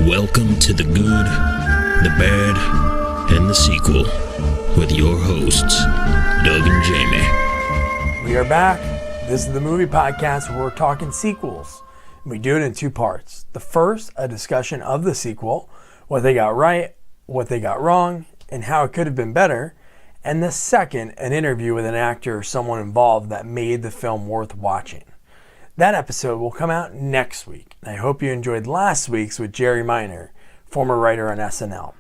Welcome to the good, the bad, and the sequel with your hosts, Doug and Jamie. We are back. This is the movie podcast where we're talking sequels. We do it in two parts. The first, a discussion of the sequel, what they got right, what they got wrong, and how it could have been better. And the second, an interview with an actor or someone involved that made the film worth watching. That episode will come out next week. I hope you enjoyed last week's with Jerry Minor, former writer on SNL.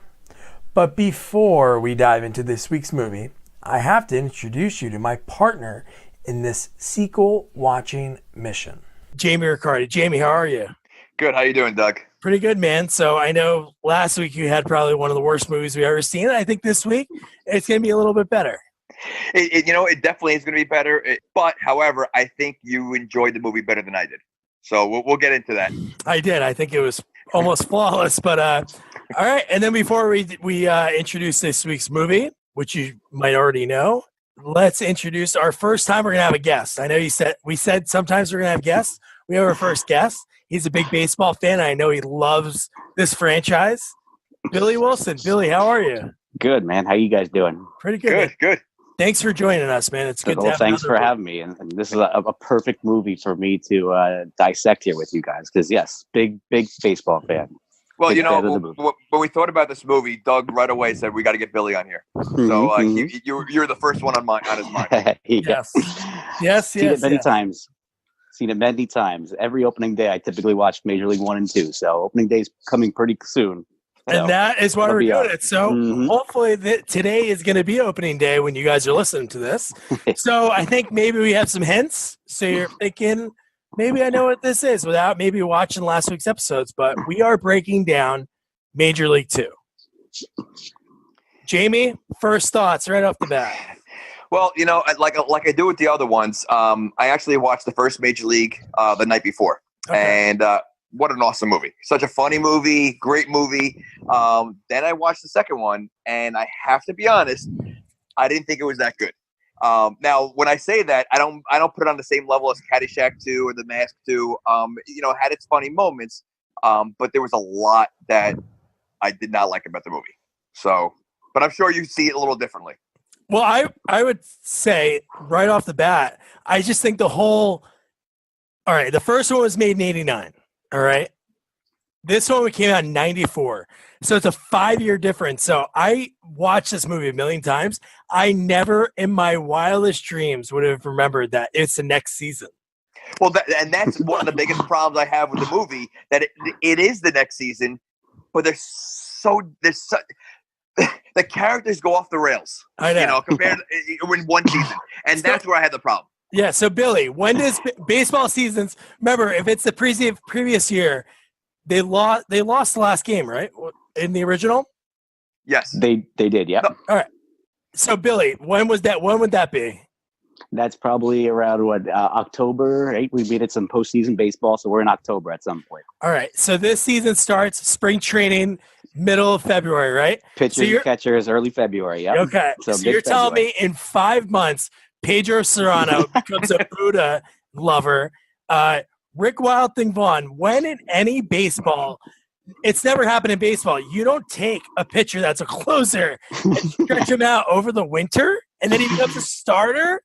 But before we dive into this week's movie, I have to introduce you to my partner in this sequel watching mission, Jamie Riccardi. Jamie, how are you? Good. How you doing, Doug? Pretty good, man. So I know last week you had probably one of the worst movies we've ever seen. I think this week it's going to be a little bit better. It definitely is going to be better. But, however, I think you enjoyed the movie better than I did. So we'll get into that. I did. I think it was almost flawless. But all right. And then before we introduce this week's movie, which you might already know, let's introduce our first time we're going to have a guest. I know we said sometimes we're going to have guests. We have our first guest. He's a big baseball fan. I know he loves this franchise. Billy Wilson. Billy, how are you? Good, man. How you guys doing? Pretty good. Good. Thanks for joining us, man. It's good to have thanks for having me. And this is a perfect movie for me to dissect here with you guys. Because, yes, big baseball fan. Well, big when we thought about this movie, Doug right away said, we got to get Billy on here. So you're the first one on his mind. Yes. Seen it many times. Every opening day, I typically watch Major League 1 and 2. So opening day's coming pretty soon. And that is why we're doing it. So hopefully today is going to be opening day when you guys are listening to this. So I think maybe we have some hints. So you're thinking, maybe I know what this is without maybe watching last week's episodes. But we are breaking down Major League 2. Jamie, first thoughts right off the bat. Well, like I do with the other ones, I actually watched the first Major League the night before. Okay. And what an awesome movie. Such a funny movie, great movie. Then I watched the second one, and I have to be honest, I didn't think it was that good. Now, when I say that, I don't put it on the same level as Caddyshack 2 or The Mask 2. Had its funny moments, but there was a lot that I did not like about the movie. So, but I'm sure you see it a little differently. Well, I would say right off the bat, I just think all right, the first one was made in 89. All right. This one came out in 94. So it's a 5-year difference. So I watched this movie a million times. I never in my wildest dreams would have remembered that it's the next season. Well, that's one of the biggest problems I have with the movie, that it is the next season, but the characters go off the rails. I know. Compared to in one season. And that's where I had the problem. Yeah, so Billy, when does baseball seasons? Remember, if it's the previous year, they lost the last game, right? In the original. Yes, they did. Yeah. All right. So Billy, when was that? When would that be? That's probably around October. Right? We made it some postseason baseball, so we're in October at some point. All right. So this season starts spring training middle of February, right? Pitchers, catchers, early February. Yeah. Okay. So you're telling me in 5 months, Pedro Serrano becomes a Buddha lover. Rick Wild Thing Vaughn, when in any baseball, it's never happened in baseball, you don't take a pitcher that's a closer and stretch him out over the winter, and then he becomes a starter?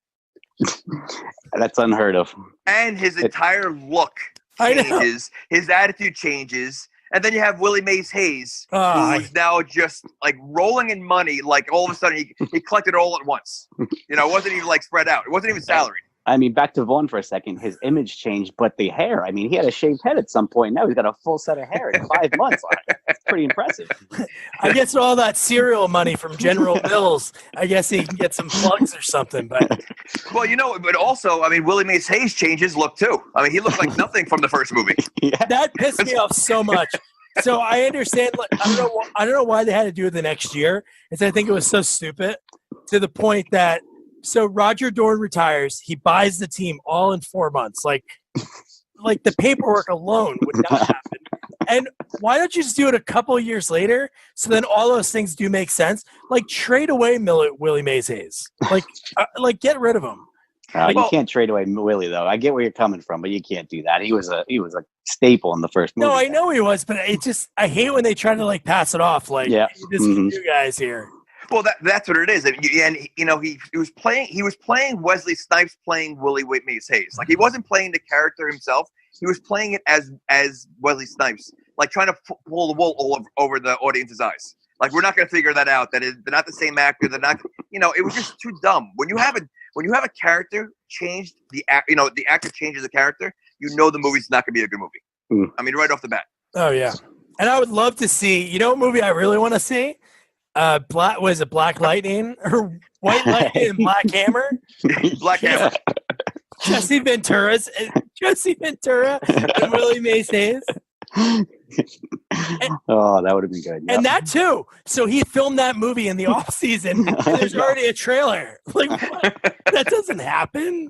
That's unheard of. And his entire look changes. His attitude changes. And then you have Willie Mays Hayes, who's now just like rolling in money. Like all of a sudden he collected it all at once. It wasn't even like spread out. It wasn't even salaried. I mean, back to Vaughn for a second. His image changed, but the hair. I mean, he had a shaved head at some point. Now he's got a full set of hair in 5 months. It's pretty impressive. I guess all that cereal money from General Mills, I guess he can get some plugs or something. But well, but also, I mean, Willie Mays Hayes changed his look too. I mean, he looked like nothing from the first movie. Yeah. That pissed me off so much. So I understand. I don't know why they had to do it the next year. I think it was so stupid to the point that. So Roger Dorn retires. He buys the team all in 4 months. Like the paperwork alone would not happen. And why don't you just do it a couple of years later? So then all those things do make sense. Like trade away Willie Mays Hayes. Like get rid of him. You can't trade away Willie, though. I get where you're coming from, but you can't do that. He was a staple in the first movie. No, I know he was, but I hate when they try to like pass it off. Like, this you guys here. Well, that's what it is, and you know he was playing Wesley Snipes playing Willie Mays Hayes. Like he wasn't playing the character himself; he was playing it as Wesley Snipes, like trying to pull the wool all over the audience's eyes. Like we're not going to figure that out. They're not the same actor. They're not. You know, it was just too dumb. When you have a character changed the actor changes the character, you know the movie's not going to be a good movie. I mean, right off the bat. Oh yeah, and I would love to see. You know, what movie I really want to see. Black Lightning or White Lightning and Black Hammer? Black Hammer. Jesse Ventura and Willie Mays Hayes. That would have been good. Yep. And that too. So he filmed that movie in the off season. And there's already a trailer. Like what? That doesn't happen.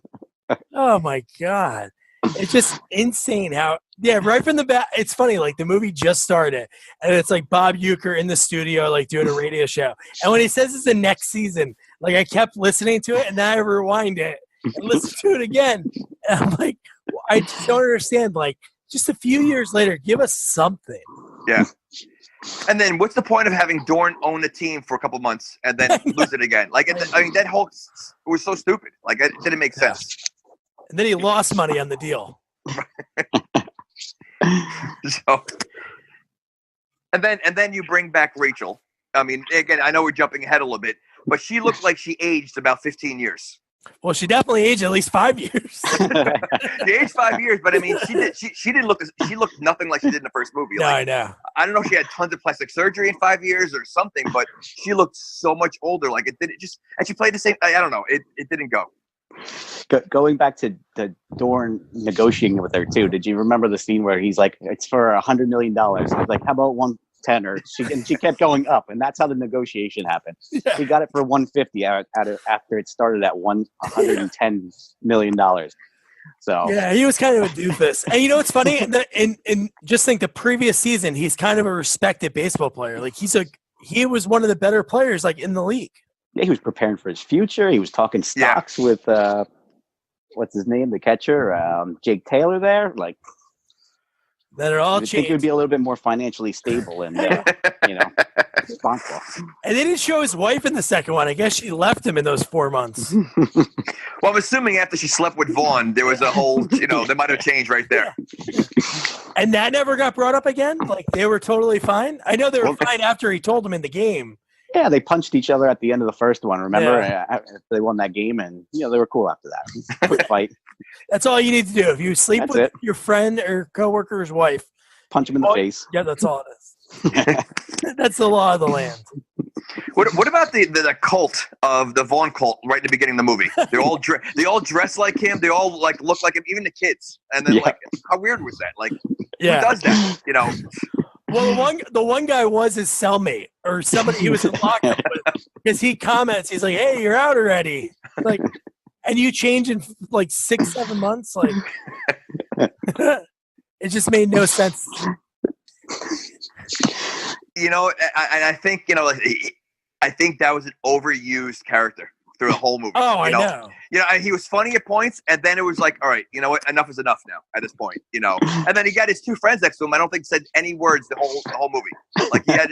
Oh my god. It's just insane how right from the bat. It's funny, like the movie just started and it's like Bob Uecker in the studio like doing a radio show, and when he says it's the next season, like I kept listening to it and then I rewind it and listen to it again, and I'm like, I just don't understand. Like just a few years later, give us something. Yeah. And then what's the point of having Dorn own the team for a couple months and then lose it again? Like I mean that whole was so stupid. Like it didn't make sense. And then he lost money on the deal. So, and then you bring back Rachel. I mean, again, I know we're jumping ahead a little bit, but she looked like she aged about 15 years. Well, she definitely aged at least 5 years. She aged 5 years, but I mean, she didn't look. She looked nothing like she did in the first movie. No, like, I know. I don't know if she had tons of plastic surgery in 5 years or something, but she looked so much older. Like it didn't and she played the same. I don't know. It didn't go. Going back to Dorn negotiating with her too, did you remember the scene where he's like, "It's for $100 million"? I was like, "How about 110?" Or she kept going up, and that's how the negotiation happened. Yeah. He got it for 150 after it started at $110 million. So yeah, he was kind of a doofus. And you know what's funny? In just think the previous season, he's kind of a respected baseball player. Like he was one of the better players like in the league. Yeah, he was preparing for his future. He was talking stocks with what's his name, the catcher, Jake Taylor. There, like that, it all changed. I think he would be a little bit more financially stable and responsible. And they didn't show his wife in the second one. I guess she left him in those 4 months. Well, I'm assuming after she slept with Vaughn, there was a whole, they might have changed right there. And that never got brought up again. Like they were totally fine. I know they were fine after he told them in the game. Yeah, they punched each other at the end of the first one. Remember, they won that game, and they were cool after that. Quick fight. That's all you need to do. If you sleep with your friend or coworker's wife, punch him in the face. Yeah, that's all it is. That's the law of the land. What about the cult of the Vaughn cult right in the beginning of the movie? They all dress like him. They all like look like him, even the kids. And then like, how weird was that? Like, who does that? Well, the one guy was his cellmate or somebody he was in lockup with, because he comments, he's like, "Hey, you're out already." Like, and you change in like 6-7 months. Like, it just made no sense. I think I think that was an overused character through the whole movie. Oh, I know. And he was funny at points, and then it was like, all right, you know what? Enough is enough now at this point, And then he got his two friends next to him. I don't think said any words the whole movie. Like he had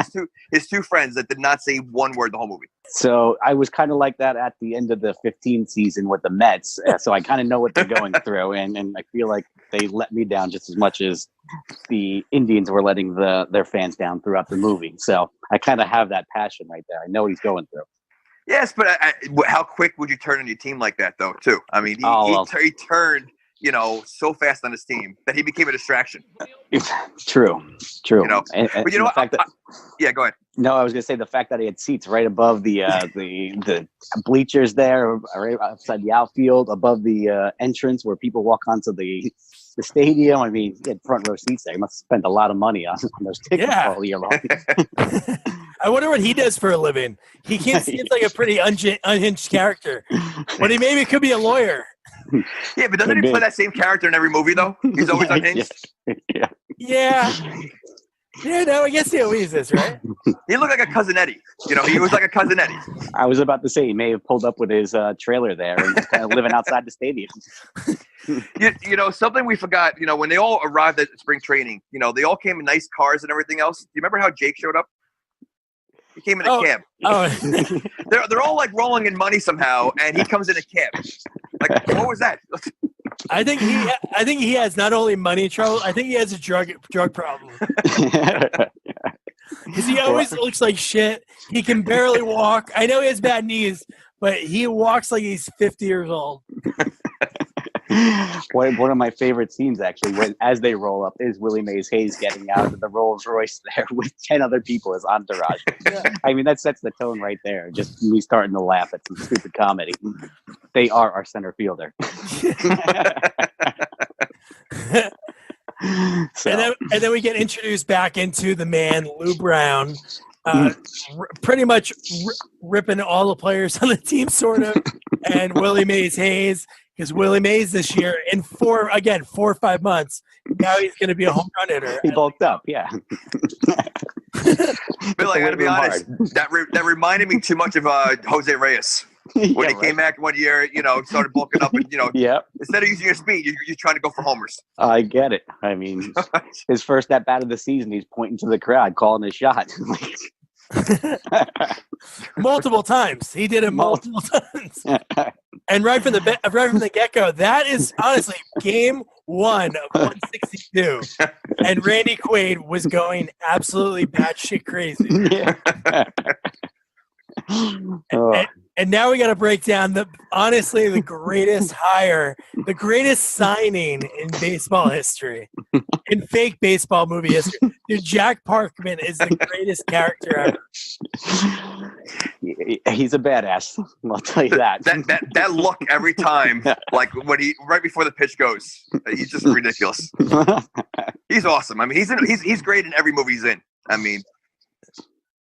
his two friends that did not say one word the whole movie. So I was kind of like that at the end of the 15 season with the Mets. So I kind of know what they're going through, and I feel like they let me down just as much as the Indians were letting their fans down throughout the movie. So I kind of have that passion right there. I know what he's going through. Yes, but how quick would you turn on your team like that, though, too? I mean, he turned, so fast on his team that he became a distraction. True. But you know what? Yeah, go ahead. No, I was going to say the fact that he had seats right above the bleachers there, right outside the outfield, above the entrance where people walk onto the stadium. I mean, he had front row seats there. He must have spent a lot of money on those tickets all year long. I wonder what he does for a living. He seems like a pretty unhinged character. But he maybe could be a lawyer. Yeah, but doesn't he play that same character in every movie, though? He's always unhinged. Yeah. Yeah, no, I guess he always is, right? He looked like a Cousin Eddie. He was like a Cousin Eddie. I was about to say he may have pulled up with his trailer there and just kind of living outside the stadium. Something we forgot. When they all arrived at spring training, they all came in nice cars and everything else. Do you remember how Jake showed up? He came in a cab. Oh, They're all like rolling in money somehow, and he comes in a cab. Like, what was that? I think he has not only money trouble. I think he has a drug problem. Because he always looks like shit. He can barely walk. I know he has bad knees, but he walks like he's 50 years old. One of my favorite scenes, actually, as they roll up, is Willie Mays Hayes getting out of the Rolls Royce there with 10 other people as entourage. Yeah. I mean, that sets the tone right there. Just me starting to laugh at some stupid comedy. They are our center fielder. And then we get introduced back into the man, Lou Brown, pretty much ripping all the players on the team, sort of, and Willie Mays Hayes. Because Willie Mays this year, in 4 or 5 months, now he's going to be a home run hitter. He bulked up, yeah. Bill, I got to be honest, that reminded me too much of Jose Reyes. When he came back one year, started bulking up, and instead of using your speed, you're trying to go for homers. I get it. I mean, his first at bat of the season, he's pointing to the crowd, calling his shot. Multiple times. He did it multiple times. And right from the get-go, that is honestly game 1 of 162. And Randy Quaid was going absolutely batshit crazy. Yeah. And now we got to break down the greatest hire, the greatest signing in baseball history, in fake baseball movie history. Dude, Jack Parkman is the greatest character ever. He's a badass. I'll tell you that. That look every time, like when right before the pitch goes, he's just ridiculous. He's awesome. I mean, he's great in every movie he's in. I mean.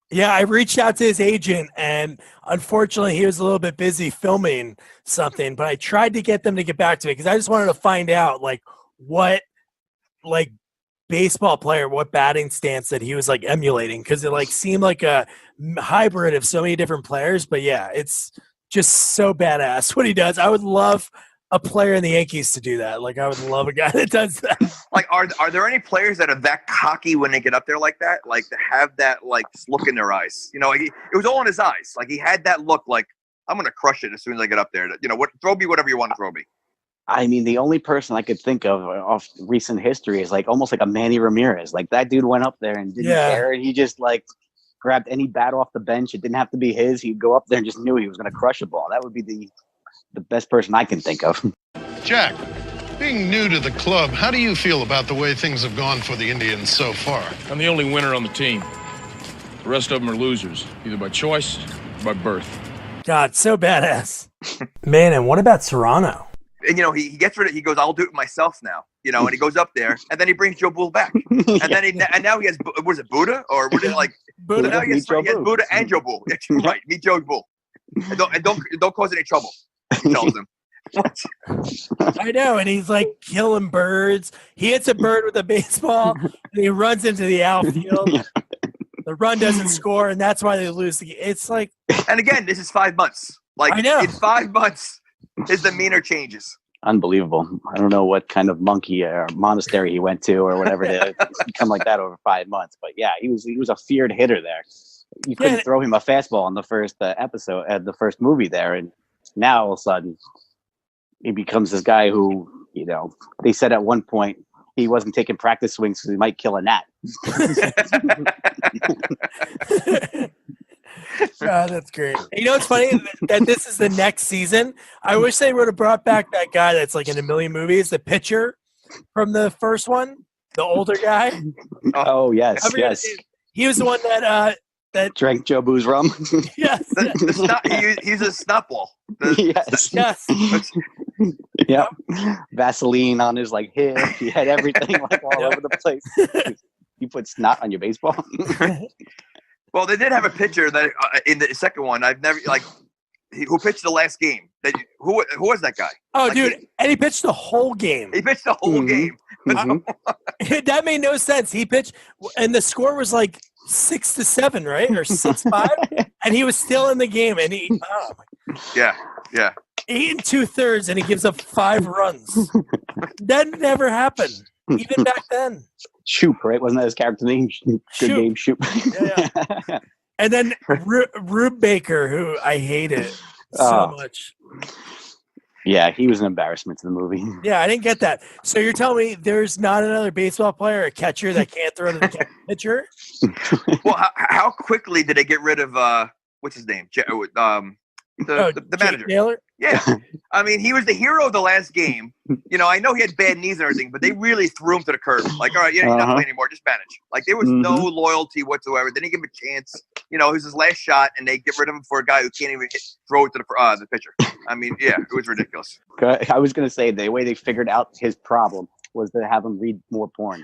Yeah, I reached out to his agent, and unfortunately, he was a little bit busy filming something. But I tried to get them to get back to me because I just wanted to find out, what, baseball player, what batting stance that he was emulating, because it seemed like a hybrid of so many different players. But yeah, it's just so badass what he does. I would love a player in the Yankees to do that. I would love a guy that does that. Are there any players that are that cocky when they get up there like that? To have that look in their eyes. It was all in his eyes. He had that look I'm gonna crush it as soon as I get up there. Throw me whatever you want to throw me. I mean, the only person I could think of recent history is almost like a Manny Ramirez. That dude went up there and didn't care. He just grabbed any bat off the bench. It didn't have to be his. He'd go up there and just knew he was gonna crush a ball. That would be the best person I can think of. Jack, being new to the club, how do you feel about the way things have gone for the Indians so far? I'm the only winner on the team. The rest of them are losers, either by choice or by birth. God, so badass. Man, and what about Serrano? And, he gets rid of it. He goes, I'll do it myself now. And he goes up there, and then he brings Joe Bull back. And then now he has, was it Buddha? Or was it Buddha? So now he has Buddha and Joe Bull. Right, meet Joe Bull. And don't cause any trouble. He tells him. I know, and he's killing birds. He hits a bird with a baseball, and he runs into the outfield. The run doesn't score, and that's why they lose the game. It's and again, this is 5 months. I know. In 5 months, his demeanor changes. Unbelievable. I don't know what kind of monkey or monastery he went to or whatever to become like that over 5 months. But yeah, he was a feared hitter there. You couldn't throw him a fastball in the first episode, the first movie there, and now all of a sudden he becomes this guy who, they said at one point he wasn't taking practice swings because he might kill a gnat. That's great. It's funny that this is the next season. I wish they would have brought back that guy that's in a million movies, the pitcher from the first one, the older guy. Oh, yes, yes. He was the one that drank Joe Boo's rum. Yes. He's a snot ball. Yes. Yep. Vaseline on his hip. He had everything all over the place. You put snot on your baseball. Well, they did have a pitcher that in the second one I've never who pitched the last game Who was that guy? Oh, dude, and he pitched the whole game. He pitched the whole game. That made no sense. He pitched, and the score was like 6-7, right, or 6-5, and he was still in the game. And he, yeah. 8 2/3, and he gives up 5 runs. That never happened, even back then. Shoop, right? Wasn't that his character name? Good name, Shoop. Yeah. And then Rube Baker, who I hated so much. Yeah, he was an embarrassment to the movie. Yeah, I didn't get that. So you're telling me there's not another baseball player or catcher that can't throw to the pitcher? Well, how quickly did they get rid of what's his name? The manager. Taylor? Yeah. I mean, he was the hero of the last game. You know, I know he had bad knees and everything, but they really threw him to the curb. Like, all right, you're not playing anymore. Just manage. Like, there was no loyalty whatsoever. They didn't give him a chance. You know, it was his last shot, and they get rid of him for a guy who can't even throw it to the pitcher. I mean, yeah, it was ridiculous. I was going to say, the way they figured out his problem was to have him read more porn.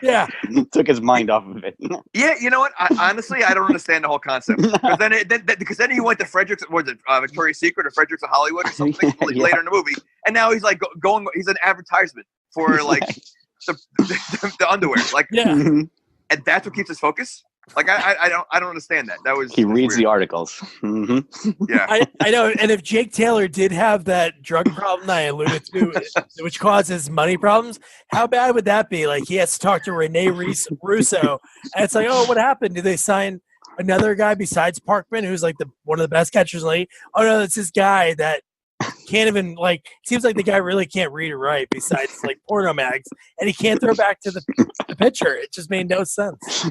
Yeah. Took his mind off of it. Yeah, you know what? Honestly, I don't understand the whole concept. Because then he went to Frederick's, was it Victoria's Secret or Frederick's of Hollywood or something later in the movie, and now he's like he's an advertisement for like the underwear, like, and that's what keeps his focus. Like I don't understand that. That was he reads weird. the articles. Yeah, I know. And if Jake Taylor did have that drug problem that I alluded to, which causes money problems, how bad would that be? Like he has to talk to Rene Russo, and it's like, oh, what happened? Did they sign another guy besides Parkman, who's like one of the best catchers in the league? Oh no, it's this guy that can't even seems like the guy really can't read or write besides like porno mags, and he can't throw back to the pitcher. It just made no sense.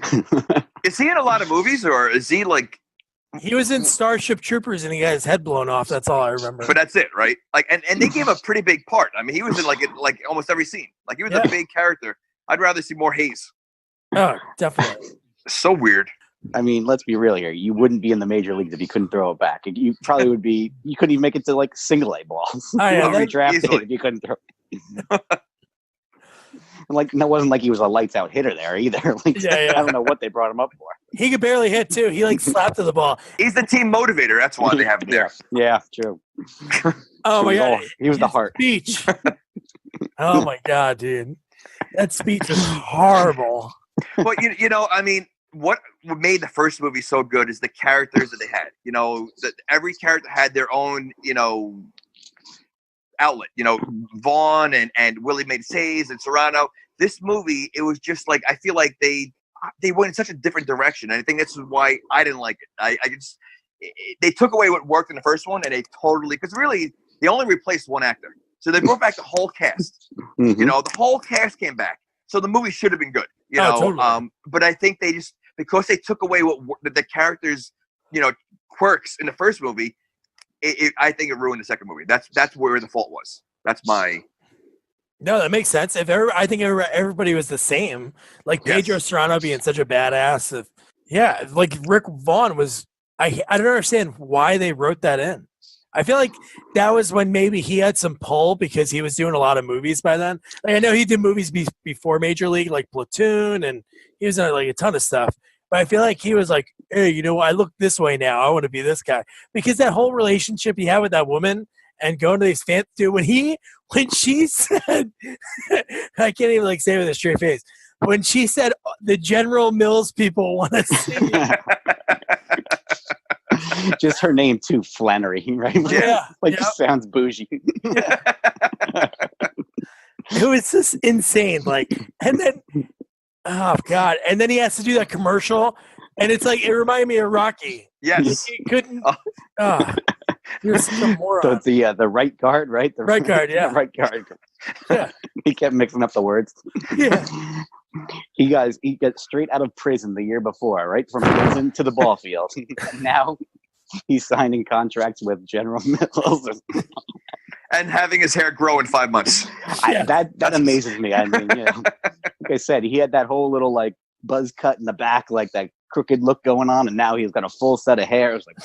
Is he in a lot of movies, or is he like? He was in Starship Troopers and he got his head blown off. That's all I remember. But that's it, right? Like, and they gave a pretty big part. I mean, he was in like almost every scene. Like he was a big character. I'd rather see more Hayes. Oh, definitely. So weird. I mean, let's be real here. You wouldn't be in the major leagues if you couldn't throw it back. You probably would be. You couldn't even make it to like single A balls. Oh, yeah, you would be drafted if you couldn't throw. Like that wasn't like he was a lights out hitter there either. Like, I don't know what they brought him up for. He could barely hit too. He slapped to the ball. He's the team motivator. That's why they have him there. Yeah, true. Oh my god, he was the heart. Speech. Oh my god, dude, that speech was horrible. But you know, I mean, what made the first movie so good is the characters that they had. You know, that every character had their own, you know, outlet. You know, Vaughn and Willie Mays Hayes and Serrano. This movie, it was just like, I feel like they went in such a different direction. And I think that's why I didn't like it. They took away what worked in the first one, and they totally, because really they only replaced one actor. So they brought back the whole cast. You know, the whole cast came back. So the movie should have been good. You know, totally. But I think they just, because they took away what the characters, you know, quirks in the first movie, I think it ruined the second movie. That's where the fault was. That's my. No, that makes sense. I think everybody was the same. Like Pedro Serrano being such a badass. Like Rick Vaughn was. I don't understand why they wrote that in. I feel like that was when maybe he had some pull because he was doing a lot of movies by then. Like I know he did movies before Major League, like Platoon, and he was in like a ton of stuff. But I feel like he was like, hey, you know, I look this way now. I want to be this guy. Because that whole relationship he had with that woman and going to these fans, dude, when she said, I can't even like say it with a straight face. When she said, the General Mills people want to see you. Just her name too, Flannery, right? Yeah. Just sounds bougie. Yeah. It was just insane. Like, and then, oh God. And then he has to do that commercial. And it's like, it reminded me of Rocky. Yes. He couldn't. You're such a moron. So the right guard, right? The right guard, yeah. Right guard. Yeah. He kept mixing up the words. Yeah. He got straight out of prison the year before, right? From prison to the ball field. Now he's signing contracts with General Mills. And having his hair grow in 5 months. That amazes me. I mean, you know, like I said, he had that whole little like buzz cut in the back, like that crooked look going on, and now he's got a full set of hair. It was like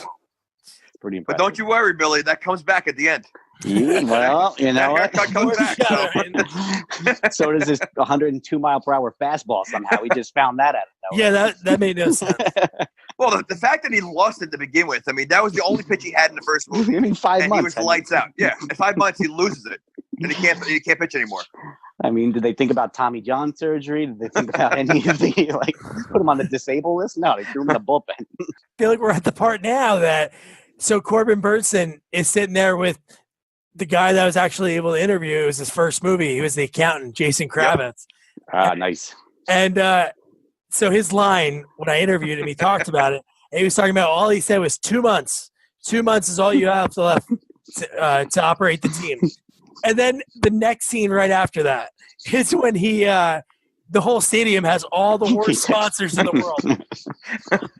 pretty impressive. But don't you worry, Billy, that comes back at the end. Yeah, well, you know that haircut comes back. So does this 102 mile per hour fastball somehow. We just found that out of nowhere. Yeah, that made no sense. Well, the fact that he lost it to begin with, I mean, that was the only pitch he had in the first movie. I mean, 5 and months. he was lights out. Yeah, in 5 months he loses it, and he can't pitch anymore. I mean, did they think about Tommy John surgery? Did they think about any of the put him on the disabled list? No, they threw him in the bullpen. I feel like we're at the part now that Corbin Burnson is sitting there with the guy that was actually able to interview. It was his first movie. He was the accountant, Jason Kravits. Ah, nice. And so his line when I interviewed him, he talked about it. And he was talking about all he said was 2 months. 2 months is all you have left to operate the team. And then the next scene right after that is when the whole stadium has all the worst sponsors in the world.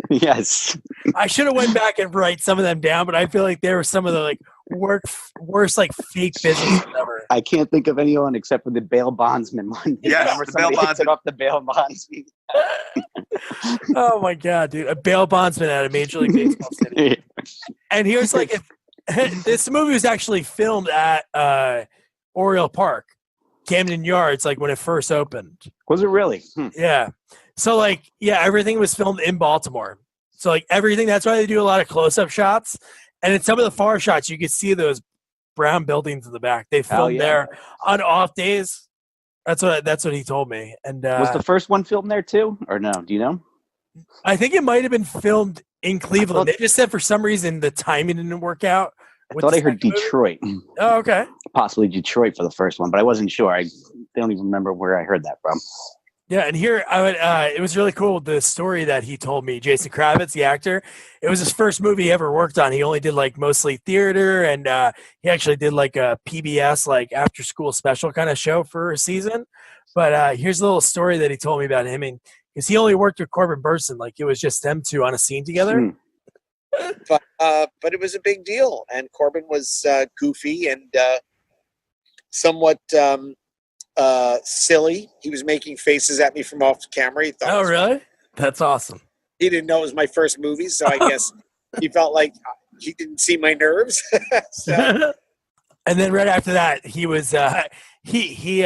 Yes. I should have went back and write some of them down, but I feel like they were some of the worst fake business ever. I can't think of anyone except for the bail bondsman one. Yes, the bail bondsman. Off the bail bondsman. Oh my god, dude! A bail bondsman at a Major League Baseball stadium. And here's if this movie was actually filmed at Oriole Park, Camden Yards, like when it first opened. Was it really? Yeah. So everything was filmed in Baltimore. So everything. That's why they do a lot of close-up shots. And in some of the far shots, you could see those brown buildings in the back. They filmed there on off days. That's what he told me. And was the first one filmed there too, or no? Do you know? I think it might have been filmed in Cleveland. They just said for some reason the timing didn't work out. I thought I heard Detroit. Oh, okay. Possibly Detroit for the first one, but I wasn't sure. I don't even remember where I heard that from. Yeah, and here it was really cool, the story that he told me. Jason Kravits, the actor, it was his first movie he ever worked on. He only did mostly theater, and he actually did a PBS after school special kind of show for a season. But here's a little story that he told me about him, because he only worked with Corbin Burnson, it was just them two on a scene together. But it was a big deal, and Corbin was goofy and somewhat silly. He was making faces at me from off camera. He thought, oh, really? That's awesome. He didn't know it was my first movie, so I guess he felt like he didn't see my nerves. And then right after that, he was he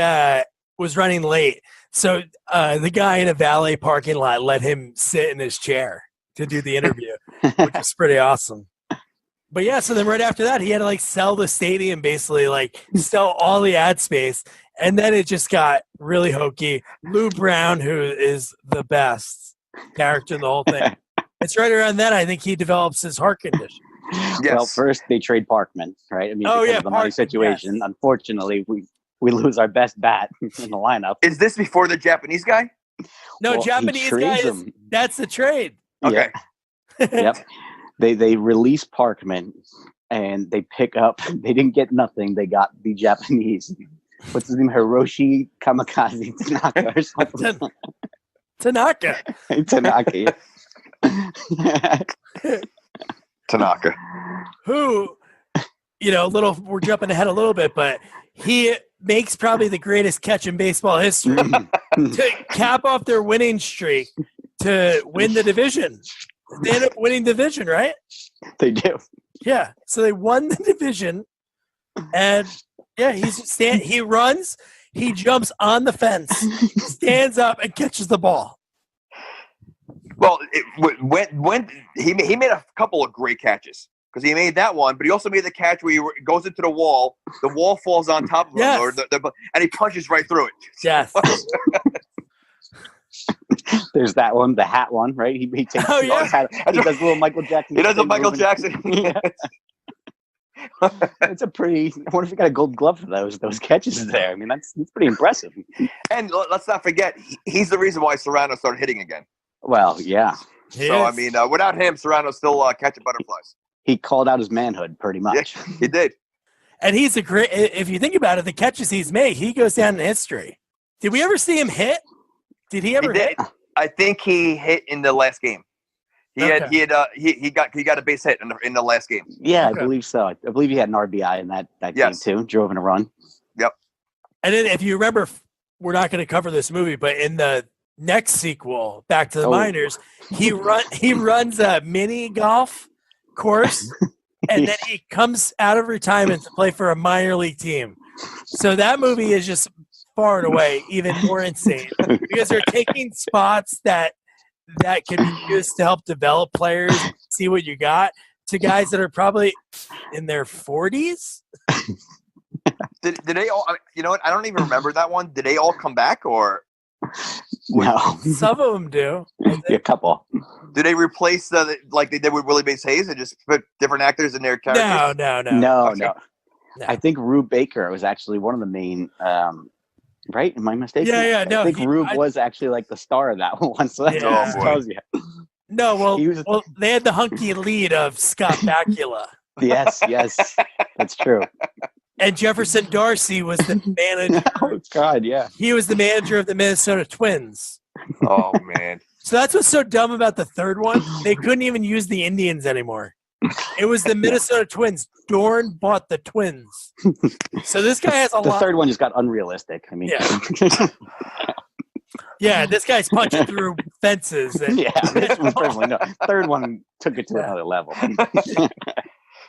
was running late, so the guy in a valet parking lot let him sit in his chair to do the interview, which is pretty awesome. But yeah, so then right after that, he had to sell the stadium, basically sell all the ad space. And then it just got really hokey. Lou Brown, who is the best character in the whole thing. It's right around then I think he develops his heart condition. Yes. Well, first they trade Parkman, right? I mean, because of the money situation. Yes. Unfortunately, we lose our best bat in the lineup. Is this before the Japanese guy? No, Japanese guy that's the trade. Okay. Yeah. Yep. They release Parkman and they pick up. They didn't get nothing. They got the Japanese. What's his name? Hiroshi Kamikaze Tanaka or something. Tanaka. Tanaka. Tanaka. Who, we're jumping ahead a little bit, but he makes probably the greatest catch in baseball history to cap off their winning streak to win the division. They end up winning the division, right? They do. Yeah. So they won the division, and he runs, he jumps on the fence, stands up, and catches the ball. Well, when he made a couple of great catches, because he made that one, but he also made the catch where he goes into the wall falls on top of him, and he punches right through it. Yes. There's that one, the hat one, right? He takes his hat. He does a little Michael Jackson. He does a Michael Jackson. It's a pretty. I wonder if he got a Gold Glove for those catches there. I mean, that's pretty impressive. And let's not forget, he's the reason why Serrano started hitting again. Well, yeah. I mean, without him, Serrano's still catching butterflies. He called out his manhood pretty much. Yeah, he did. And he's a great. If you think about it, the catches he's made, he goes down in history. Did we ever see him hit? Did he ever hit? I think he hit in the last game. He got a base hit in the last game. Yeah, okay. I believe so. I believe he had an RBI in that game too. Drove in a run. Yep. And then if you remember, we're not going to cover this movie, but in the next sequel, Back to the Minors, he runs a mini golf course, and then he comes out of retirement to play for a minor league team. So that movie is just far and away even more insane because they're taking spots that that can be used to help develop players, see what you got, to guys that are probably in their 40s. Did they all? You know what? I don't even remember that one. Did they all come back, or No, Some of them do. a couple. do they replace like they did with Willie Mays Hayes and just put different actors in their characters? No. No, Okay. no. I think Rube Baker was actually one of the main. Right? Am I mistaken? Yeah, no, I think Rube was actually like the star of that one. So that Yeah. just tells you. No, He was- well, they had the hunky lead of Scott Bakula. Yes, that's true. And Jefferson Darcy was the manager. Oh God, yeah. He was the manager of the Minnesota Twins. Oh man. So that's what's so dumb about the third one. They couldn't even use the Indians anymore. It was the Minnesota Twins. Dorn bought the Twins. So this guy has a The lot. third one just got unrealistic. I mean, Yeah, this guy's punching through fences. And, yeah. This one personally, no. Third one took it to another level.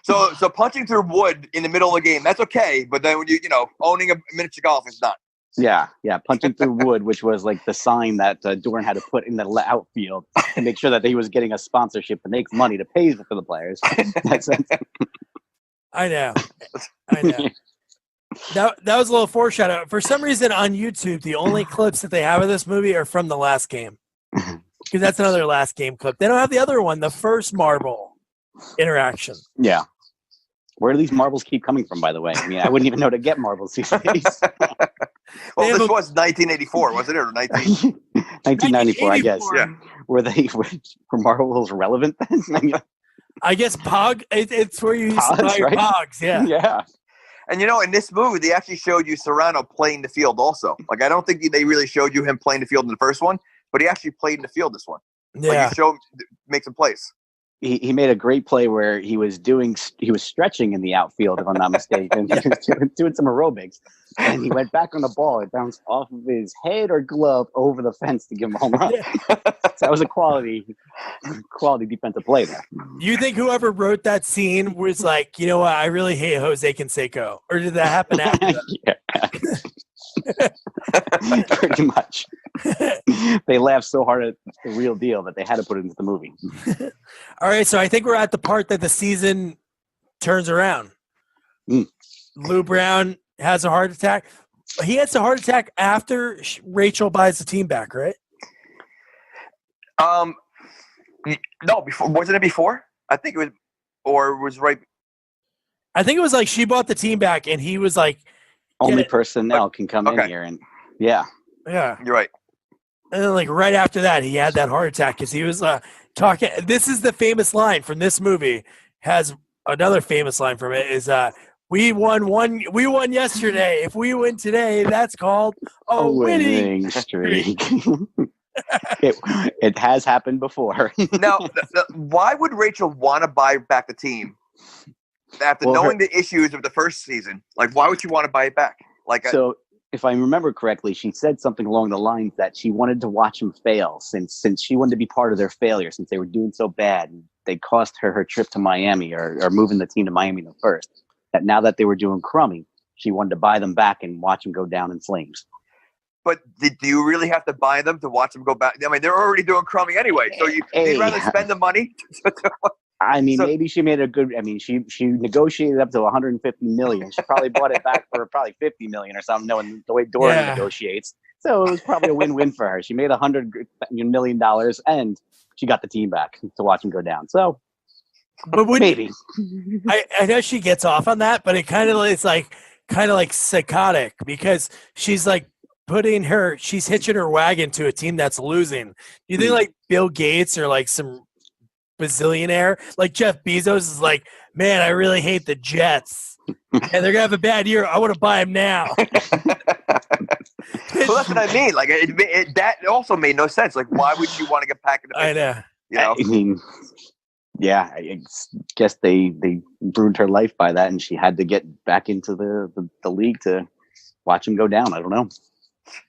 So punching through wood in the middle of the game, that's okay. But then when you owning a miniature golf is not. Yeah, punching through wood, which was like the sign that Dorn had to put in the outfield to make sure that he was getting a sponsorship to make money to pay for the players. That's it. I know. That was a little foreshadow. For some reason on YouTube, the only clips that they have of this movie are from the last game. Because that's another last game clip. They don't have the other one, the first marble interaction. Yeah. Where do these marbles keep coming from, by the way? I mean, I wouldn't even know to get marbles these days. Well, this was 1984, wasn't it, or 1994, I guess. Yeah. Were marbles relevant then? I guess Pog, it's where you used to Pogs, buy your right? Pogs, yeah. Yeah. And in this movie, they actually showed you Serrano playing the field also. Like, I don't think they really showed you him playing the field in the first one, but he actually played in the field this one. Yeah. Like, make some plays. He made a great play where he was stretching in the outfield, if I'm not mistaken, doing some aerobics, and he went back on the ball. It bounced off of his head or glove over the fence to give him a home run. So that was a quality defensive play there. You think whoever wrote that scene was like, you know what, I really hate Jose Canseco? Or did that happen after that? Yeah. Pretty much. They laughed so hard at the real deal that they had to put it into the movie. All right, so I think we're at the part that the season turns around. Lou Brown has a heart attack. He has a heart attack after Rachel buys the team back, right? No, before. Wasn't it before? I think it was, or it was right. I think it was like she bought the team back, and he was like, Only personnel can come in here, and yeah, yeah, you're right. And then, like, right after that, he had that heart attack because he was talking. This is the famous line from this movie. Has another famous line from it is, "We won yesterday. If we win today, that's called a winning streak." It has happened before. Now, why would Rachel want to buy back the team after knowing the issues of the first season? Like, why would she want to buy it back? Like, if I remember correctly, she said something along the lines that she wanted to watch them fail since she wanted to be part of their failure since they were doing so bad. And they cost her trip to Miami or moving the team to Miami the first. That now that they were doing crummy, she wanted to buy them back and watch them go down in flames. But do you really have to buy them to watch them go back? I mean, they're already doing crummy anyway. So you'd rather spend the money? I mean, maybe she made a good. I mean, she negotiated up to 150 million. She probably bought it back for probably 50 million or something, knowing the way Dorn negotiates. So it was probably a win-win for her. She made $100 million, and she got the team back to watch them go down. So, but maybe I know she gets off on that, but it's kind of like psychotic because she's like she's hitching her wagon to a team that's losing. Do you think like Bill Gates or like some bazillionaire like Jeff Bezos is like, man, I really hate the Jets and they're gonna have a bad year. I want to buy them now. Well, that's what I mean. Like, that also made no sense. Like, why would you want to get back in the picture? I know. I mean, yeah, I guess they ruined her life by that, and she had to get back into the league to watch him go down. I don't know.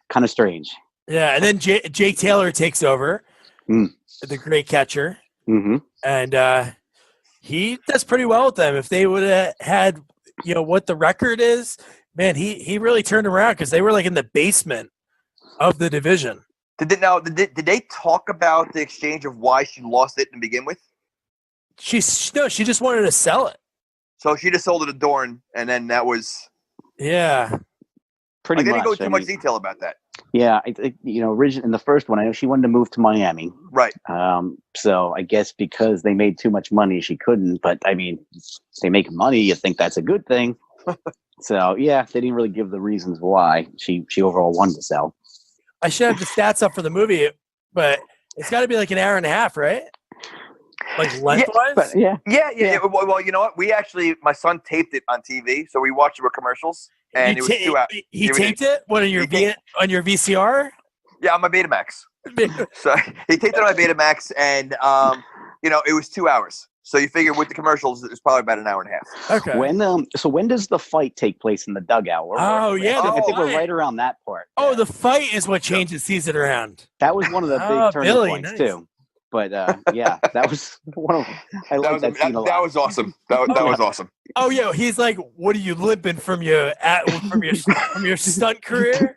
Kind of strange. Yeah, and then Jake Taylor takes over, the great catcher, and he does pretty well with them. If they would have had, what the record is, man, he really turned around because they were like in the basement of the division. Did they talk about the exchange of why she lost it to begin with? She just wanted to sell it. So she just sold it to Dorn, and then that was. Yeah. Pretty They much. didn't go too much detail about that. Yeah, originally in the first one, I know she wanted to move to Miami. Right. So I guess because they made too much money, she couldn't. But I mean, they make money, you think that's a good thing. So yeah, they didn't really give the reasons why she overall wanted to sell. I should have the stats up for the movie, but it's got to be like an hour and a half, right? Like lengthwise? Yeah. Well, you know what? We actually, my son taped it on TV, so we watched it with commercials, and it was 2 hours. He taped it? What, on your VCR? Yeah, on my Betamax. So he taped it on my Betamax, and it was 2 hours. So you figure with the commercials, it was probably about an hour and a half. Okay. When does the fight take place in the dugout? I think we're right around that part. Oh, the fight is what changed the season around. That was one of the big turning points too. But that was one of. I like that scene a lot. That was awesome. That was awesome. Oh yeah, he's like, "What are you limping from your stunt career?"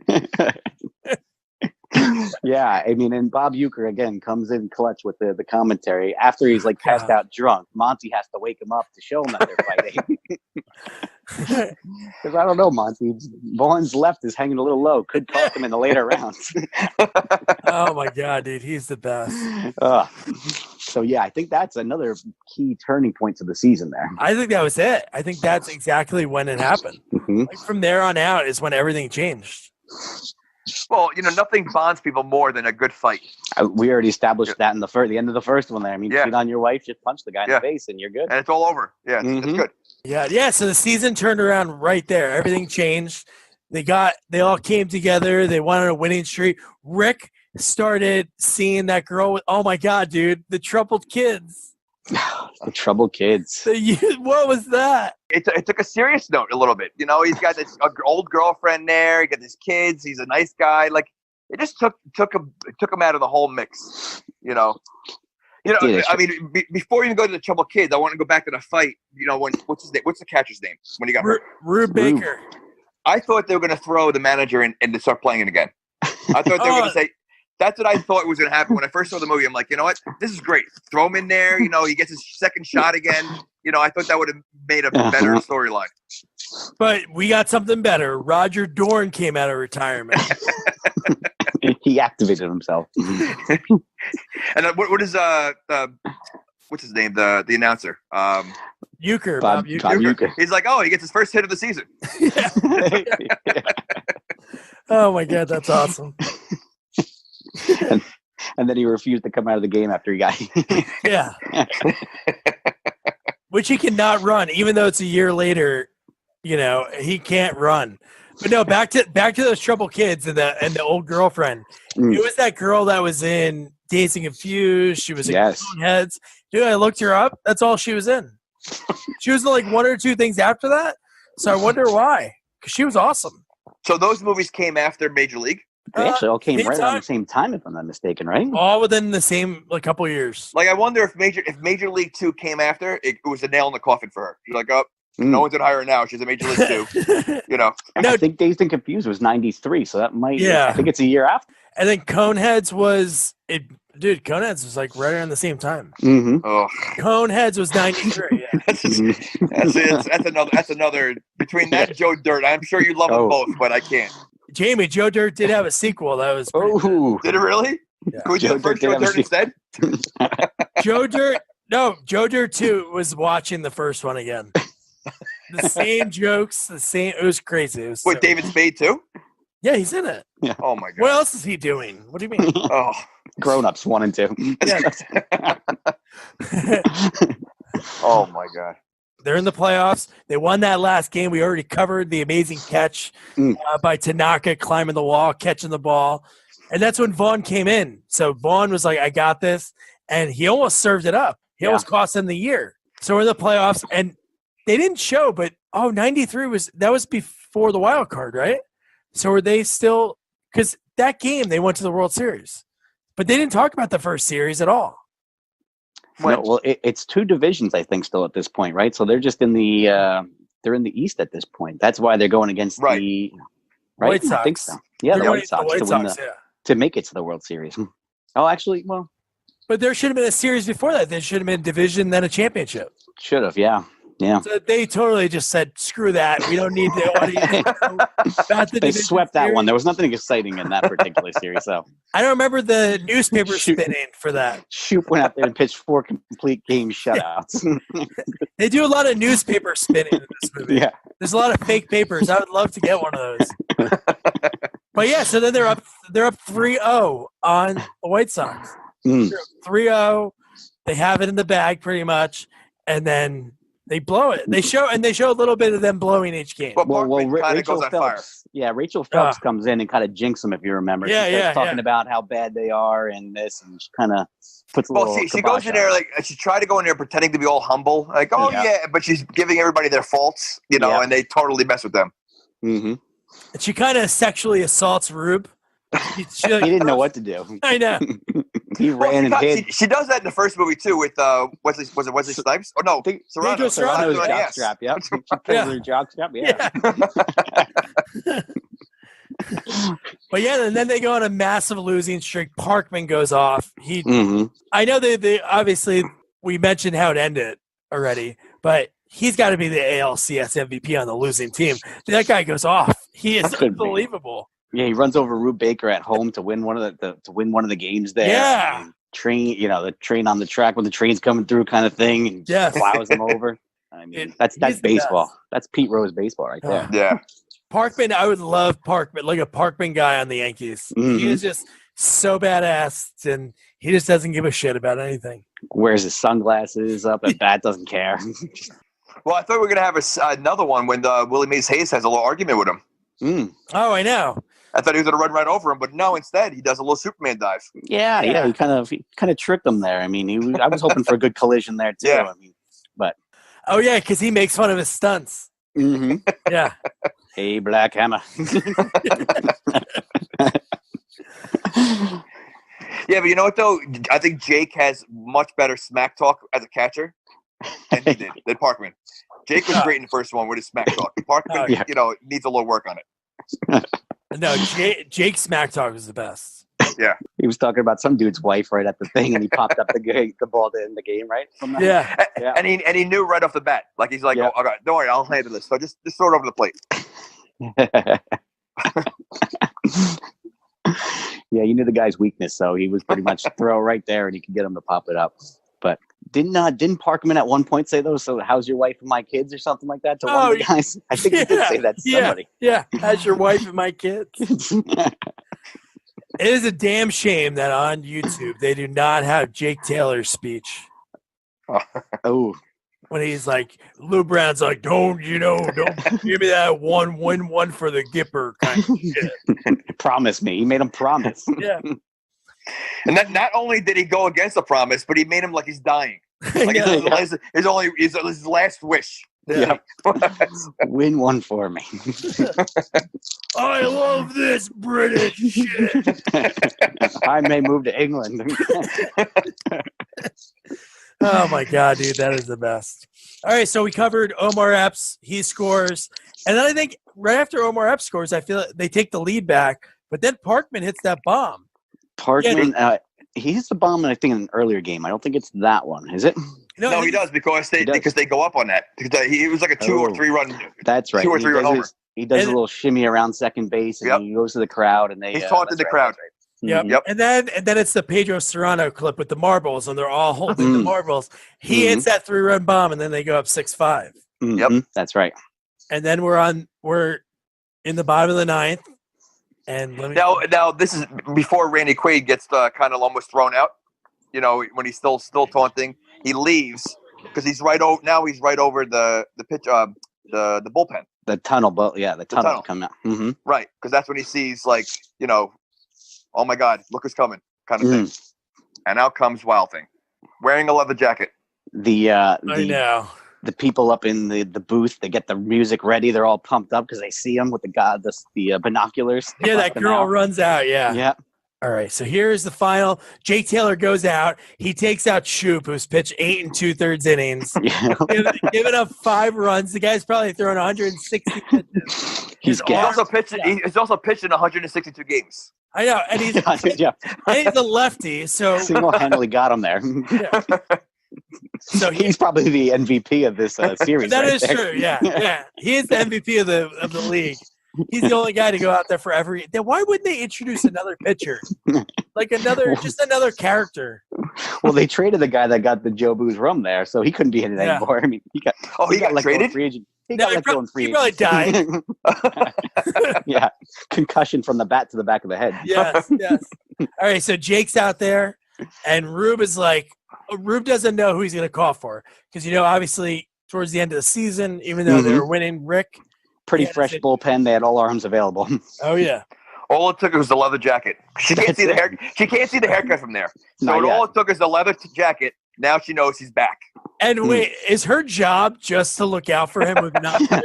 Yeah, I mean, and Bob Uecker again comes in clutch with the commentary after he's like passed out drunk. Monty has to wake him up to show him that they're fighting. Because I don't know, Monty. Vaughn's left is hanging a little low. Could cost him in the later rounds. Oh my god, dude, he's the best. So yeah, I think that's another key turning point to the season there. I think that was it. I think that's exactly when it happened. Mm-hmm. Like from there on out is when everything changed. Well, nothing bonds people more than a good fight. We already established that in the end of the first one there. I mean, cheat on your wife, just punch the guy in the face and you're good. And it's all over. Yeah, it's good. Yeah. So the season turned around right there. Everything changed. They all came together. They went on a winning streak. Rick started seeing that girl with, oh my God, dude, the troubled kids. The troubled kids. What was that? It took a serious note a little bit. He's got this old girlfriend there. He got his kids. He's a nice guy. Like it just took him out of the whole mix. I mean, before you even go to the troubled kids, I want to go back to the fight. What's his name? What's the catcher's name when he got hurt? Rube Baker. I thought they were going to throw the manager in and to start playing it again. I thought they were going to say. That's what I thought was going to happen when I first saw the movie. I'm like, you know what? This is great. Throw him in there. He gets his second shot again. I thought that would have made a better storyline. But we got something better. Roger Dorn came out of retirement. He activated himself. And what is what's his name? The announcer. Uecker. Bob Uecker. He's like, oh, he gets his first hit of the season. Oh my God, that's awesome. And then he refused to come out of the game after he got. Yeah. Which he cannot run, even though it's a year later. He can't run. But no, back to those troubled kids and the old girlfriend. It was that girl that was in Dazed and Confused. She was in Coneheads. Dude, I looked her up. That's all she was in. She was in like one or two things after that. So I wonder why. Because she was awesome. So those movies came after Major League? They actually all came right around the same time, if I'm not mistaken, right? All within the same couple of years. Like, I wonder if Major League 2 came after, it was a nail in the coffin for her. She's like, oh, no one's going to hire her now. She's a Major League 2. No, I think Dazed and Confused was 93, so that might. Yeah. I think it's a year after. And then Coneheads was dude. Coneheads was like right around the same time. Mm-hmm. Oh. Coneheads was 93. Yeah. That's another between that and Joe Dirt. I'm sure you love them both, but I can't. Jamie, Joe Dirt did have a sequel. That was did it really? Yeah. Could we do the first Joe Dirt instead? Joe Dirt 2 was watching the first one again. The same jokes, it was crazy. It was David Spade too? Yeah, he's in it. Yeah. Oh my God. What else is he doing? What do you mean? Oh, Grown Ups 1 and 2. Yeah. Oh my God. They're in the playoffs. They won that last game. We already covered the amazing catch by Tanaka climbing the wall, catching the ball. And that's when Vaughn came in. So Vaughn was like, I got this. And he almost served it up. He almost cost them the year. So we're in the playoffs. And they didn't show, but 93 was before the wild card, right? So were they still – because that game they went to the World Series. But they didn't talk about the first series at all. No, well, it's two divisions, I think, still at this point, right? So they're just in the they're in the East at this point. That's why they're going against the White Sox. I think so. Yeah, the White Sox. The White Sox, yeah. to make it to the World Series. Oh, actually, well, But there should have been a series before that. There should have been a division, then a championship. should have, yeah. So they totally just said, screw that. We don't need the audience. They swept that one. There was nothing exciting in that particular series, so. I don't remember the newspaper spinning for that. Shoop went out there and pitched 4 complete game shutouts. They do a lot of newspaper spinning in this movie. Yeah. There's a lot of fake papers. I would love to get one of those. But yeah, so then they're up 3-0 on the White Sox. Mm. 3-0. They have it in the bag pretty much, and then they blow it. They show a little bit of them blowing each game. But Well, Parkman kind of Rachel goes on fire. Phelps. Yeah, Rachel Phelps comes in and kind of jinxes them, if you remember. Yeah, she starts talking about how bad they are and this, and she kind of puts a little. Well, she goes in there like she tried to go in there pretending to be all humble, like but she's giving everybody their faults, and they totally mess with them. Mm-hmm. And she kind of sexually assaults Rube. He didn't know what to do. I know. He ran and hid. She does that in the first movie too with Wesley Snipes? Oh no, Serrano. Pedro Serrano's jockstrap. Yep. She plays her jockstrap. Yeah. But yeah, and then they go on a massive losing streak. Parkman goes off. Mm-hmm. I know they obviously we mentioned how it ended already, but he's got to be the ALCS MVP on the losing team. That guy goes off. He is unbelievable. Yeah, he runs over Rube Baker at home to win one of the games there. Yeah. And the train on the track when the train's coming through kind of thing, and plows him over. I mean, that's baseball. That's Pete Rose baseball right there. Yeah. Parkman, I would love Parkman, like a Parkman guy on the Yankees. Mm-hmm. He is just so badass, and he just doesn't give a shit about anything. Wears his sunglasses up at bat, doesn't care. Well, I thought we were gonna have another one when Willie Mays Hayes has a little argument with him. Mm. Oh, I know. I thought he was going to run right over him, but no, instead he does a little Superman dive. Yeah. He kind of tricked him there. I mean, I was hoping for a good collision there too. Yeah. I mean, but because he makes fun of his stunts. mm-hmm. Yeah. Hey, Black Hammer. Yeah, but you know what though? I think Jake has much better smack talk as a catcher than he did than Parkman. Jake was great in the first one with his smack talk. Parkman, needs a little work on it. No, Jake's smack talk was the best. Yeah, he was talking about some dude's wife right at the thing, and he popped up the ball to end the game, right? Yeah. And he knew right off the bat. Like he's like, "Oh, okay, don't worry, I'll handle this." So just throw it over the plate. Yeah, you knew the guy's weakness, so he was pretty much throw right there, and he could get him to pop it up. But didn't Parkman at one point say those? So how's your wife and my kids, or something like that to one of the guys? I think he did say that to somebody. Yeah, how's your wife and my kids? It is a damn shame that on YouTube they do not have Jake Taylor's speech. Oh, when he's like, Lou Brown's like, don't give me that win one for the Gipper kind of shit. Promise me. He made him promise. Yeah. And that not only did he go against the promise, but he made him like he's dying. Like his last wish. Yeah. Win one for me. I love this British shit. I may move to England. Oh my God, dude, that is the best. All right, so we covered Omar Epps. He scores. And then I think right after Omar Epps scores, I feel they take the lead back. But then Parkman hits that bomb. Parkman, he hits the bomb, I think, in an earlier game. I don't think it's that one. Is it? No, he does because they go up on that. He was like a 2 or 3 run. That's right. 2 or 3 run homer. He does a little shimmy around second base, and he goes to the crowd, and he's taunting the crowd. Yep. Yep. And then it's the Pedro Serrano clip with the marbles, and they're all holding the marbles. He hits that 3-run bomb, and then they go up 6-5. Yep, that's right. And then we're in the bottom of the 9th. And now this is before Randy Quaid gets kind of almost thrown out. You know, when he's still taunting, he leaves because he's right over. Now he's right over the pitch, the bullpen, the tunnel. But the tunnel coming out. Mm-hmm. Right, because that's when he sees oh my God, look who's coming, kind of thing. And out comes Wild Thing, wearing a leather jacket. I know. The people up in the booth, they get the music ready. They're all pumped up because they see him with the binoculars. Yeah, that girl runs out. Yeah. Yeah. All right, so here's the final. Jake Taylor goes out. He takes out Shoop, who's pitched 8 2/3 innings, giving up 5 runs. The guy's probably throwing 160 pitches. He's gassed. He's also pitched in 162 games. I know, and he's Yeah. and he's a lefty, so Single-handedly got him there. yeah. So He's probably the MVP of this series. that right is there. true. Yeah. He is the MVP of the league. He's the only guy to go out there for every. Then why wouldn't they introduce another pitcher, like another character? Well, they traded the guy that got the Joe Boo's rum there, so he couldn't be in it anymore. I mean, he got let go in free agent. He probably died. Yeah, concussion from the bat to the back of the head. Yes. All right, so Jake's out there, and Rube doesn't know who he's going to call for because obviously towards the end of the season, even though they were winning, Rick. Pretty fresh bullpen. They had all arms available. Oh yeah. All it took was the leather jacket. She can't see the hair. She can't see the haircut from there. So all it took is the leather jacket. Now she knows he's back. And wait, is her job just to look out for him with binoculars?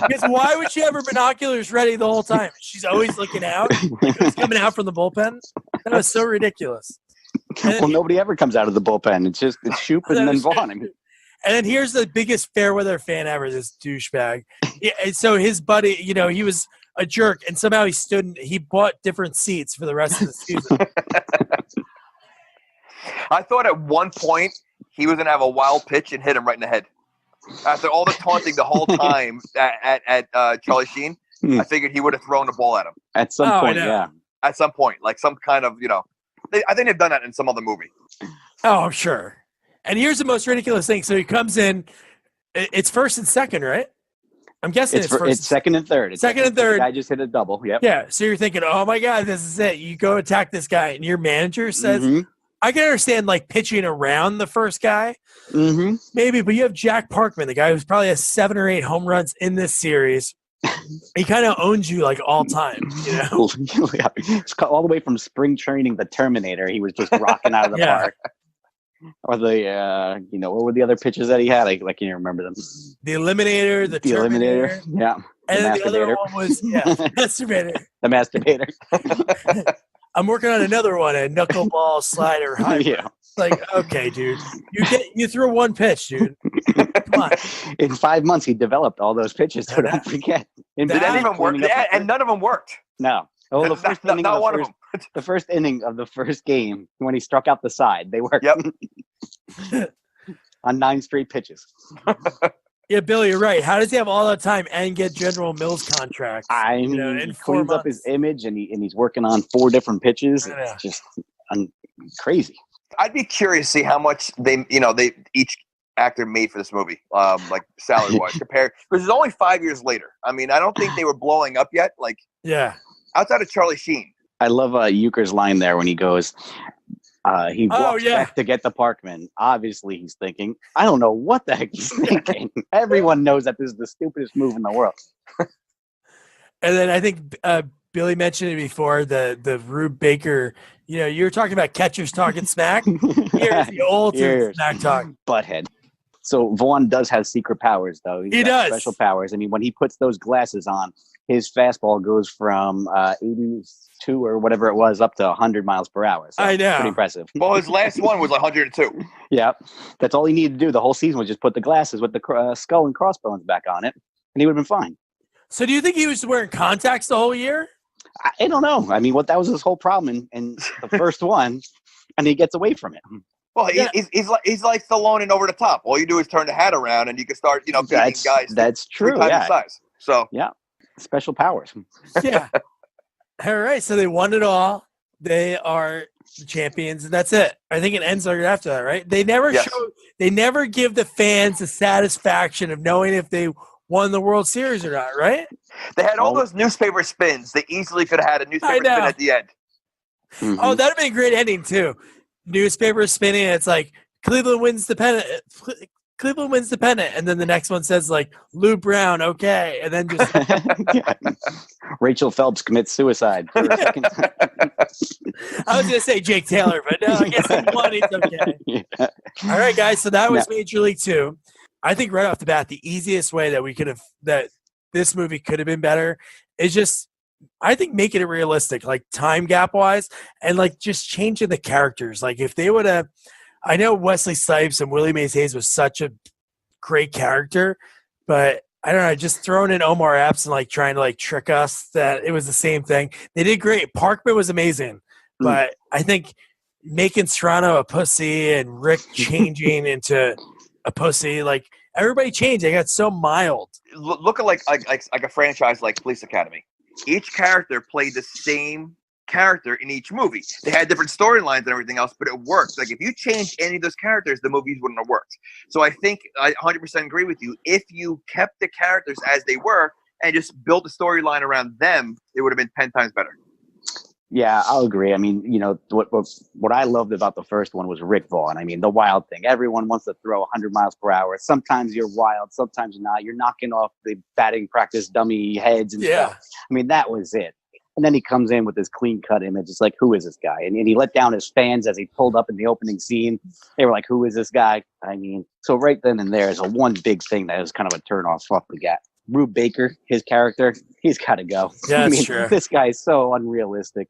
Because why would she have her binoculars ready the whole time? She's always looking out. Like it's coming out from the bullpen. That was so ridiculous. Well, nobody ever comes out of the bullpen. It's Shoop and then Vaughn. And then here's the biggest Fairweather fan ever, this douchebag. And so his buddy, he was a jerk, and somehow he bought different seats for the rest of the season. I thought at one point he was going to have a wild pitch and hit him right in the head. After all the taunting the whole time at Charlie Sheen, I figured he would have thrown the ball at him. At some point, yeah. At some point, like some kind of, I think they've done that in some other movie. Oh, I'm sure. And here's the most ridiculous thing. So he comes in. It's first and second, right? I'm guessing it's first. It's second and third. Second and third. The guy just hit a double. Yep. Yeah. So you're thinking, oh my God, this is it. You go attack this guy, and your manager says, I can understand like pitching around the first guy, maybe, but you have Jack Parkman, the guy who's probably has 7 or 8 home runs in this series. He kind of owns you like all time, Yeah. All the way from spring training, the Terminator. He was just rocking out of the park. Or the, what were the other pitches that he had? I can't remember them. The Eliminator, the Terminator. Yeah. And then the other one was, Masturbator. The Masturbator. I'm working on another one, a knuckleball slider hybrid. Yeah. Like, okay, dude. You threw one pitch, dude. Come on. In 5 months, he developed all those pitches, so don't forget. Did that even work? And none of them worked. No. Oh, the first inning not one of them. The first inning of the first game, when he struck out the side, they worked. Yep. On 9 straight pitches. Yeah, Billy, you're right. How does he have all that time and get General Mills contracts? I mean, he cleans up his image, and he's working on 4 different pitches. It's just crazy. I'd be curious to see how much they each actor made for this movie, like salary-wise, compared because it's only 5 years later. I mean, I don't think they were blowing up yet. Like, outside of Charlie Sheen. I love Euchre's line there when he goes, he walks back to get the Parkman. Obviously, he's thinking, I don't know what the heck he's thinking. Everyone knows that this is the stupidest move in the world. And then I think Billy mentioned it before, the Rube Baker, you were talking about catchers talking smack. Here's the ultimate smack talk. Butthead. So Vaughn does have secret powers, though. He does. Special powers. I mean, when he puts those glasses on, his fastball goes from 82 or whatever it was up to 100 miles per hour. So I know. Pretty impressive. Well, his last one was 102. Yeah. That's all he needed to do the whole season was just put the glasses with the skull and crossbones back on it, and he would have been fine. So do you think he was wearing contacts the whole year? I don't know. I mean, that was his whole problem in the first one, and he gets away from it. Well, he's like Stallone and Over the Top. All you do is turn the hat around, and you can start, beating guys. That's true. 3 times the size. So special powers. Yeah. All right. So they won it all. They are the champions, and that's it. I think it ends right after that, right? They never They never give the fans the satisfaction of knowing if they won the World Series or not, right? They had all those newspaper spins. They easily could have had a newspaper spin at the end. Mm-hmm. Oh, that'd be a great ending too. Newspaper spinning. It's like Cleveland wins the pennant. Cleveland wins the pennant, and then the next one says like Lou Brown, okay, and then just Rachel Phelps commits suicide. For a second. I was gonna say Jake Taylor, but no, I guess he won. It's okay. Yeah. All right, guys. So that was Major League 2. I think right off the bat, the easiest way that this movie could have been better is just, I think, making it realistic, like time gap wise, and like just changing the characters. Like if they would have, I know Wesley Snipes and Willie Mays Hayes was such a great character, but I don't know, just throwing in Omar Epps and like trying to like trick us that it was the same thing. They did great. Parkman was amazing, but I think making Serrano a pussy and Rick changing into a pussy, like everybody changed. They got so mild. Look at like a franchise like Police Academy. Each character played the same character in each movie. They had different storylines and everything else, but it worked. Like if you change any of those characters, the movies wouldn't have worked. So I think I 100% agree with you. If you kept the characters as they were and just built a storyline around them, it would have been 10 times better. Yeah, I'll agree. I mean, you know, what I loved about the first one was Rick Vaughn. I mean, the wild thing. Everyone wants to throw 100 miles per hour. Sometimes you're wild, sometimes you're not. You're knocking off the batting practice dummy heads and stuff. I mean, that was it. And then he comes in with this clean-cut image. It's like, who is this guy? And he let down his fans as he pulled up in the opening scene. They were like, who is this guy? I mean, so right then and there is a one big thing that was kind of a turn-off off the gap. Rube Baker, his character, he's got to go. Yeah, I mean, true. This guy is so unrealistic.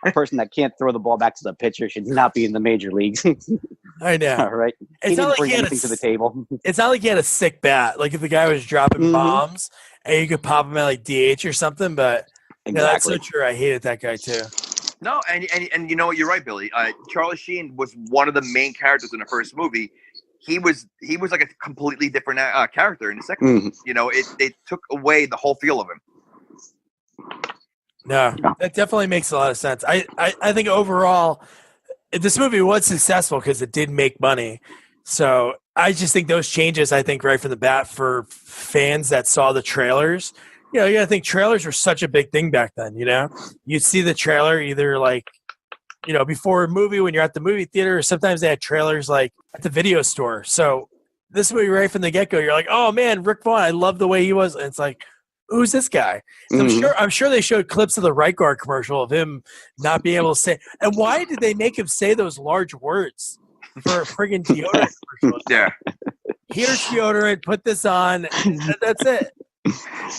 A person that can't throw the ball back to the pitcher should not be in the major leagues. I know. All right. He It's not didn't like bring he had anything to the table. It's not like he had a sick bat. Like if the guy was dropping bombs and you could pop him at like DH or something, but yeah, that's so true. I hated that guy too. No, and you know what? You're right, Billy. Charlie Sheen was one of the main characters in the first movie. He was like a completely different character in the second movie. You know, it took away the whole feel of him. No, that definitely makes a lot of sense. I think overall, this movie was successful because it did make money. So I just think those changes, I think right from the bat for fans that saw the trailers, you know, you got to think trailers were such a big thing back then, you know? You'd see the trailer either like, you know, before a movie when you're at the movie theater, or sometimes they had trailers like at the video store. So this movie right from the get-go, you're like, oh man, Rick Vaughn, I love the way he was. And it's like, who's this guy? So I'm sure they showed clips of the Right Guard commercial of him not being able to say. And why did they make him say those large words for a friggin' deodorant commercial? Yeah. Here's deodorant, put this on, and that's it.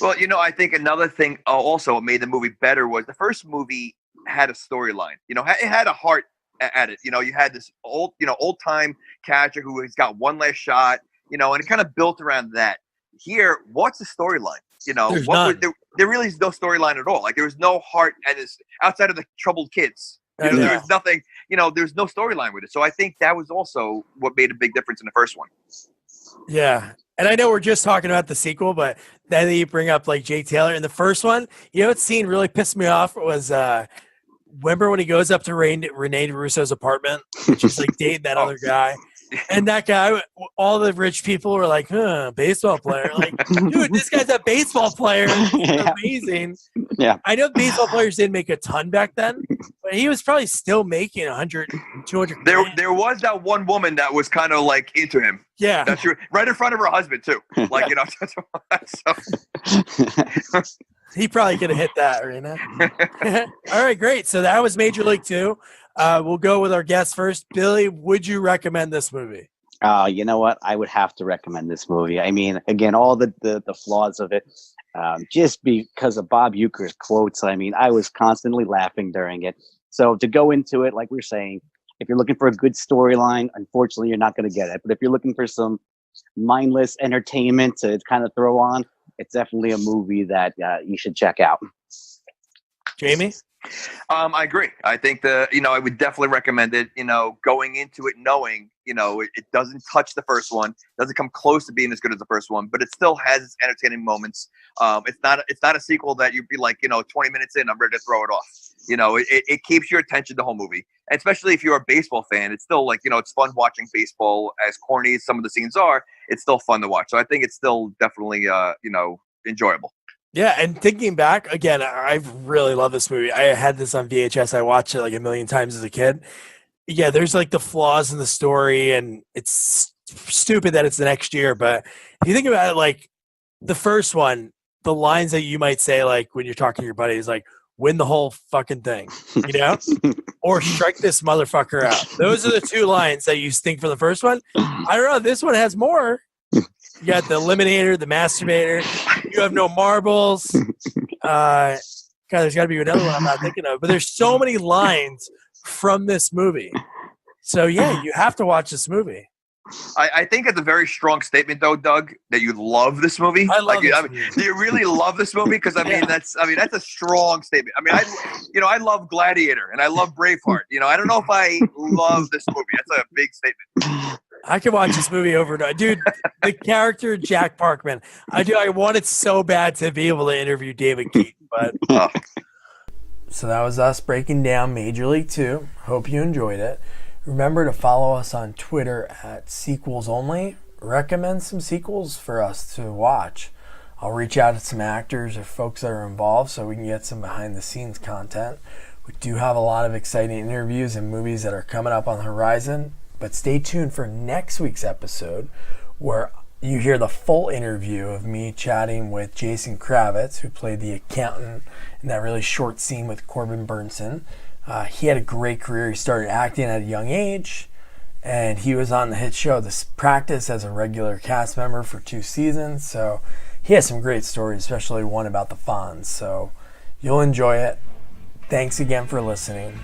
Well, you know, I think another thing also what made the movie better was the first movie had a storyline. You know, it had a heart at it. You know, you had this old time catcher who has got one last shot, you know, and it kind of built around that. Here, what's the storyline? You know, there really is no storyline at all. Like there was no heart and outside of the troubled kids. You know, there was nothing, you know, there's no storyline with it. So I think that was also what made a big difference in the first one. Yeah. And I know we're just talking about the sequel, but then you bring up like Jake Taylor in the first one. You know what scene really pissed me off was remember when he goes up to Rene Russo's apartment, just like dating that other guy. And that guy, all the rich people were like, baseball player. Like, dude, this guy's a baseball player. He's amazing. Yeah. I know baseball players didn't make a ton back then, but he was probably still making 100, 200. There was that one woman that was kind of like into him. Yeah. That's true. Right in front of her husband, too. Like, you know, so. He probably could have hit that, right? All right, great. So that was Major League 2. We'll go with our guest first. Billy, would you recommend this movie? You know what? I would have to recommend this movie. I mean, again, all the flaws of it, just because of Bob Uecker's quotes. I mean, I was constantly laughing during it. So to go into it, like we're saying, if you're looking for a good storyline, unfortunately, you're not going to get it. But if you're looking for some mindless entertainment to kind of throw on, it's definitely a movie that you should check out. Jamie? I agree. I think I would definitely recommend it, you know, going into it knowing, you know, it doesn't touch the first one, doesn't come close to being as good as the first one, but it still has its entertaining moments. It's not a sequel that you'd be like, you know, 20 minutes in, I'm ready to throw it off. You know, it keeps your attention the whole movie. And especially if you're a baseball fan, it's still like, you know, it's fun watching baseball. As corny as some of the scenes are, it's still fun to watch. So I think it's still definitely, you know, enjoyable. Yeah, and thinking back, again, I really love this movie. I had this on VHS. I watched it like a million times as a kid. Yeah, there's like the flaws in the story, and it's stupid that it's the next year. But if you think about it, like the first one, the lines that you might say, like when you're talking to your buddies, like, win the whole fucking thing, you know? Or strike this motherfucker out. Those are the two lines that you think for the first one. I don't know. This one has more. You got the eliminator, the masturbator. You have no marbles. God, there's got to be another one I'm not thinking of. But there's so many lines from this movie. So, yeah, you have to watch this movie. I think it's a very strong statement, though, Doug, that you love this movie. I love this movie. movie. Do you really love this movie? Because that's a strong statement. I mean, I love Gladiator and I love Braveheart. I don't know if I love this movie. That's a big statement. I could watch this movie over and over. Dude, the character Jack Parkman. I wanted so bad to be able to interview David Keaton, but so that was us breaking down Major League 2. Hope you enjoyed it. Remember to follow us on Twitter at Sequels Only. Recommend some sequels for us to watch. I'll reach out to some actors or folks that are involved so we can get some behind the scenes content. We do have a lot of exciting interviews and movies that are coming up on the horizon, but stay tuned for next week's episode where you hear the full interview of me chatting with Jason Kravits, who played the accountant in that really short scene with Corbin Burnson. He had a great career. He started acting at a young age, and he was on the hit show The Practice as a regular cast member for 2 seasons. So he has some great stories, especially one about the Fonz. So you'll enjoy it. Thanks again for listening.